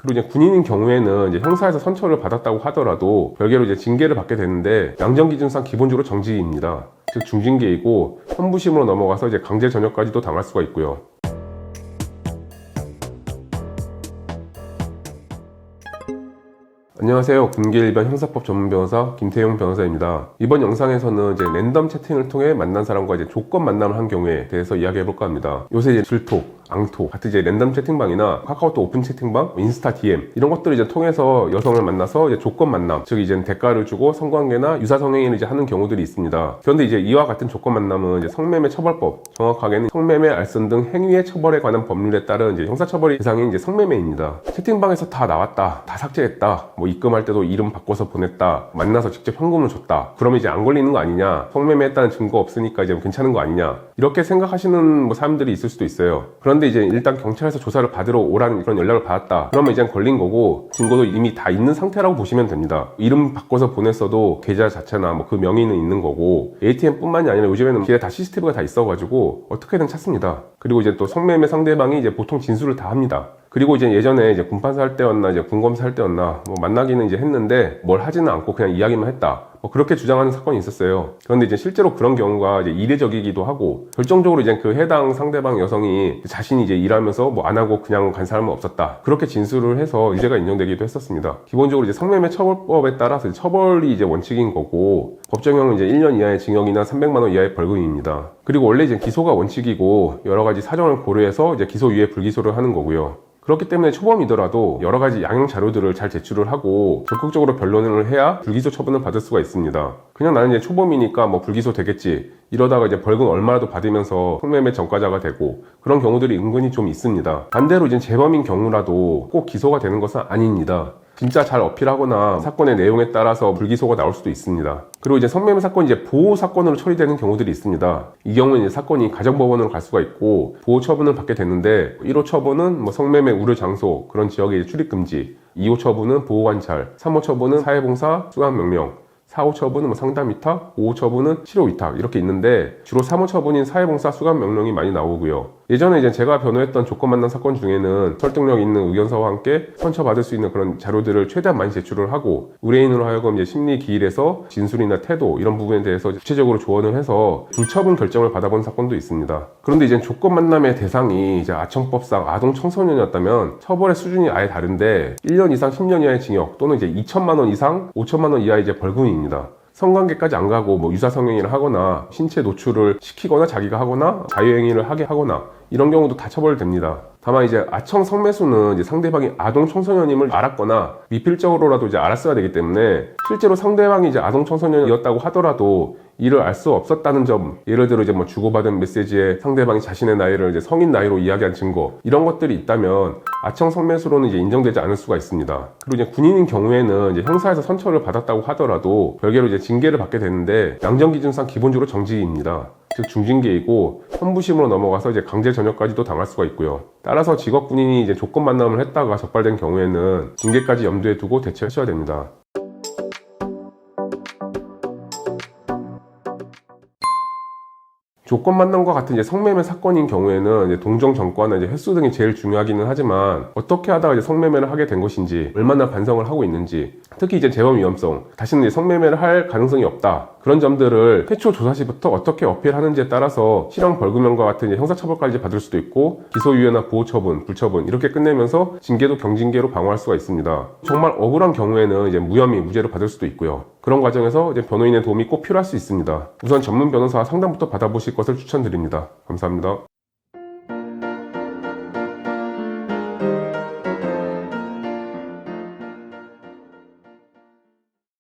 그리고 이제 군인인 경우에는 이제 형사에서 선처를 받았다고 하더라도 별개로 이제 징계를 받게 되는데 양정 기준상 기본적으로 정직입니다. 즉 중징계이고 현부심으로 넘어가서 이제 강제 전역까지도 당할 수가 있고요. 안녕하세요. 군계일반 형사법 전문 변호사 김태용 변호사입니다. 이번 영상에서는 이제 랜덤 채팅을 통해 만난 사람과 이제 조건 만남을 한 경우에 대해서 이야기해 볼까 합니다. 요새 이제 질톡, 앙톡 같은 이제 랜덤 채팅방이나 카카오톡 오픈 채팅방, 인스타 DM 이런 것들을 이제 통해서 여성을 만나서 이제 조건 만남, 즉 이제 대가를 주고 성관계나 유사성행위를 이제 하는 경우들이 있습니다. 그런데 이제 이와 같은 조건 만남은 이제 성매매 처벌법, 정확하게는 성매매, 알선 등 행위의 처벌에 관한 법률에 따른 이제 형사처벌이 대상인 이제 성매매입니다. 채팅방에서 다 나왔다, 다 삭제했다, 뭐 입금할 때도 이름 바꿔서 보냈다, 만나서 직접 현금을 줬다, 그러면 이제 안 걸리는 거 아니냐, 성매매했다는 증거 없으니까 이제 괜찮은 거 아니냐, 이렇게 생각하시는 뭐 사람들이 있을 수도 있어요. 그런데 이제 일단 경찰에서 조사를 받으러 오라는 그런 연락을 받았다, 그러면 이제 걸린 거고 증거도 이미 다 있는 상태라고 보시면 됩니다. 이름 바꿔서 보냈어도 계좌 자체나 뭐 그 명의는 있는 거고, ATM 뿐만이 아니라 요즘에는 길에 다 CCTV가 다 있어가지고 어떻게든 찾습니다. 그리고 이제 또 성매매 상대방이 이제 보통 진술을 다 합니다. 그리고 이제 예전에 이제 군판사 할 때였나 이제 군검사 할 때였나 뭐 만나기는 이제 했는데 뭘 하지는 않고 그냥 이야기만 했다, 뭐 그렇게 주장하는 사건이 있었어요. 그런데 이제 실제로 그런 경우가 이제 이례적이기도 하고, 결정적으로 이제 그 해당 상대방 여성이 자신이 이제 일하면서 뭐 안 하고 그냥 간 사람은 없었다, 그렇게 진술을 해서 유죄가 인정되기도 했었습니다. 기본적으로 이제 성매매 처벌법에 따라서 처벌이 이제 원칙인 거고, 법정형은 이제 1년 이하의 징역이나 300만 원 이하의 벌금입니다. 그리고 원래 이제 기소가 원칙이고 여러 가지 사정을 고려해서 이제 기소유예 불기소를 하는 거고요. 그렇기 때문에 초범이더라도 여러 가지 양형 자료들을 잘 제출을 하고 적극적으로 변론을 해야 불기소 처분을 받을 수가 있습니다. 그냥 나는 이제 초범이니까 뭐 불기소 되겠지, 이러다가 이제 벌금 얼마라도 받으면서 성매매 전과자가 되고, 그런 경우들이 은근히 좀 있습니다. 반대로 이제 재범인 경우라도 꼭 기소가 되는 것은 아닙니다. 진짜 잘 어필하거나 사건의 내용에 따라서 불기소가 나올 수도 있습니다. 그리고 이제 성매매 사건이 이제 보호 사건으로 처리되는 경우들이 있습니다. 이 경우는 이제 사건이 가정법원으로 갈 수가 있고 보호 처분을 받게 되는데, 1호 처분은 뭐 성매매 우려 장소 그런 지역의 출입 금지, 2호 처분은 보호 관찰, 3호 처분은 사회봉사 수감 명령, 4호 처분은 뭐 상담 위탁, 5호 처분은 치료 위탁, 이렇게 있는데 주로 3호 처분인 사회봉사 수감 명령이 많이 나오고요. 예전에 이제 제가 변호했던 조건 만남 사건 중에는 설득력 있는 의견서와 함께 선처받을 수 있는 그런 자료들을 최대한 많이 제출을 하고, 의뢰인으로 하여금 이제 심리 기일에서 진술이나 태도 이런 부분에 대해서 구체적으로 조언을 해서 불처분 결정을 받아본 사건도 있습니다. 그런데 이제 조건 만남의 대상이 이제 아청법상 아동 청소년이었다면 처벌의 수준이 아예 다른데 1년 이상 10년 이하의 징역 또는 이제 2천만 원 이상 5천만 원 이하의 이제 벌금입니다. 성관계까지 안 가고 뭐 유사성행위를 하거나 신체 노출을 시키거나 자기가 하거나 자유행위를 하게 하거나 이런 경우도 다 처벌됩니다. 다만 이제 아청 성매수는 이제 상대방이 아동 청소년임을 알았거나 미필적으로라도 이제 알았어야 되기 때문에, 실제로 상대방이 이제 아동 청소년이었다고 하더라도 이를 알 수 없었다는 점, 예를 들어 이제 뭐 주고받은 메시지에 상대방이 자신의 나이를 이제 성인 나이로 이야기한 증거, 이런 것들이 있다면 아청 성매수로는 이제 인정되지 않을 수가 있습니다. 그리고 이제 군인인 경우에는 이제 형사에서 선처를 받았다고 하더라도 별개로 이제 징계를 받게 되는데 양정 기준상 기본적으로 정직입니다. 즉 중징계이고 현부심으로 넘어가서 이제 강제 전역까지도 당할 수가 있고요. 따라서 직업 군인이 이제 조건 만남을 했다가 적발된 경우에는 징계까지 염두에 두고 대처하셔야 됩니다. 조건 만남과 같은 이제 성매매 사건인 경우에는 이제 동정 전과나 이제 횟수 등이 제일 중요하기는 하지만, 어떻게 하다가 이제 성매매를 하게 된 것인지, 얼마나 반성을 하고 있는지, 특히 이제 재범 위험성, 다시는 이제 성매매를 할 가능성이 없다, 그런 점들을 최초 조사 시부터 어떻게 어필하는지에 따라서 실형 벌금형과 같은 이제 형사처벌까지 받을 수도 있고, 기소유예나 보호처분, 불처분 이렇게 끝내면서 징계도 경징계로 방어할 수가 있습니다. 정말 억울한 경우에는 이제 무혐의, 무죄로 받을 수도 있고요. 그런 과정에서 이제 변호인의 도움이 꼭 필요할 수 있습니다. 우선 전문 변호사와 상담부터 받아보실 것을 추천드립니다. 감사합니다.